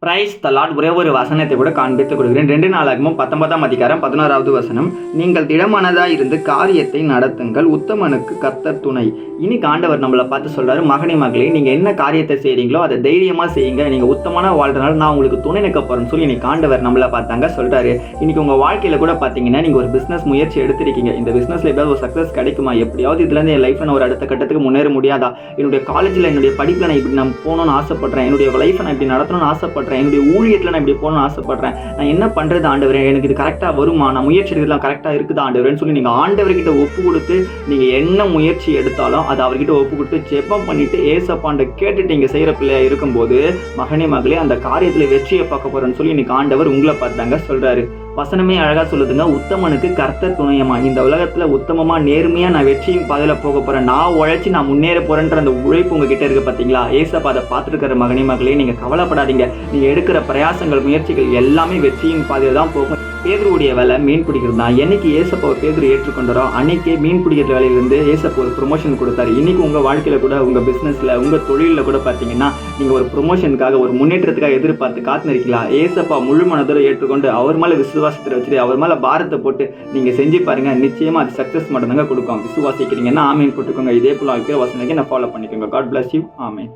Praise the Lord. ஒரே ஒரு வசனத்தை கூட காண்பித்துக் கொடுக்கிறேன். 2 நாளாகமும் 19ஆம் அதிகாரம் 11வது வசனம். நீங்கள் திடமனதாய் இருந்து காரியத்தை நடத்துங்கள், உத்தமனுக்கு கர்த்தர் துணை. இன்னைக்கு ஆண்டவர் நம்மளை பார்த்து சொல்றாரு, மகனே மகளே, நீங்க என்ன காரியத்தை செய்றீங்களோ அதை தைரியமா செய்யுங்க. நீங்க உத்தமனா வாழ்றதுனால நான் உங்களுக்கு துணை நிற்க போறேன்னு சொல்லி இன்னைக்கு ஆண்டவர் நம்மளை பார்த்தாங்க சொல்றாரு. இன்னைக்கு உங்க வாழ்க்கையில கூட பாத்தீங்கன்னா நீங்க ஒரு பிசினஸ் முயற்சி எடுத்திருக்கீங்க. இந்த பிசினஸ்ல ஏதாவது ஒரு சக்சஸ் கிடைக்குமா? எப்படியாவது இதுல இருந்து என் லைஃப்ல நான் ஒரு அடுத்த கட்டத்துக்கு முன்னேற முடியாதா? என்னுடைய காலேஜ்ல என்னுடைய படிப்புல நான் இப்படி நான் போகணும்னு ஆசைப்படுறேன். என்னுடைய லைஃப் நான் இப்படி நடத்தணும்னு ஆசைப்படுறேன். என்னுடைய ஊழியத்தில் நான் இப்படி போகணும்னு ஆசைப்படுறேன். நான் என்ன பண்றது ஆண்டவரே? எனக்கு இது கரெக்டா வருமா? நான் முயற்சி எடுக்கலாம் கரெக்டா இருக்குதா ஆண்டவரேன்னு சொல்லி நீங்க ஆண்டவர்கிட்ட ஒப்பு கொடுத்து நீங்க என்ன முயற்சி எடுத்தாலும் அதை அவர்கிட்ட ஒப்பு கொடுத்து ஜெபம் பண்ணிட்டு ஏசப்பாண்ட கேட்டுட்டு நீங்க செய்யற பிள்ளையா இருக்கும்போது, மகனே மகளே, அந்த காரியத்துல வெற்றியை பார்க்க போறேன்னு சொல்லி இன்னைக்கு ஆண்டவர் உங்களை பார்த்தாங்க சொல்றாரு. வசனமே அழகா சொல்லுதுங்க, உத்தமனுக்கு கர்த்தர் துணையமா. இந்த உலகத்துல உத்தமமா நேர்மையா நான் வெற்றியும் பாதையில போக போறேன், நான் உழைச்சி நான் முன்னேற போறேன்ற அந்த உழைப்பு உங்ககிட்ட இருக்கு பாத்தீங்களா? ஏசப்பா அதை பார்த்துருக்கிற மகனே மகளே, நீங்க கவலைப்படாதீங்க. நீங்க எடுக்கிற பிரயாசங்கள் முயற்சிகள் எல்லாமே வெற்றியின் பாதையில தான் போகும். பேதுருடைய வேலை மீன் பிடிக்கிறது தான். என்னைக்கு ஏசப்பா பேதுரு ஏற்றுக்கொண்டாரோ அன்னைக்கே மீன் பிடிக்கிற வேலையிலிருந்து ஏசப்பா ஒரு ப்ரொமோஷன் கொடுத்தாரு. இன்னைக்கு உங்க வாழ்க்கையில கூட, உங்க பிசினஸ்ல, உங்க தொழில கூட பாத்தீங்கன்னா நீங்க ஒரு ப்ரொமோஷனுக்காக, ஒரு முன்னேற்றத்துக்காக எதிர்பார்த்து காத்துருக்கீங்களா? ஏசப்பா முழு மனதோட ஏற்றுக்கொண்டு அவர் மேல விசுவாசத்தை வச்சுட்டு அவர் மேல பாரத்தை போட்டு நீங்க செஞ்சு பாருங்க. நிச்சயமா அது சக்சஸ் மட்டும் தாங்க கொடுக்கும். விசுவாசிக்கிறீங்கன்னா ஆமீன் போட்டுக்கோங்க. இதே போல வசனத்தை நான் ஃபாலோ பண்ணிக்கோங்க. God bless you. ஆமீன்.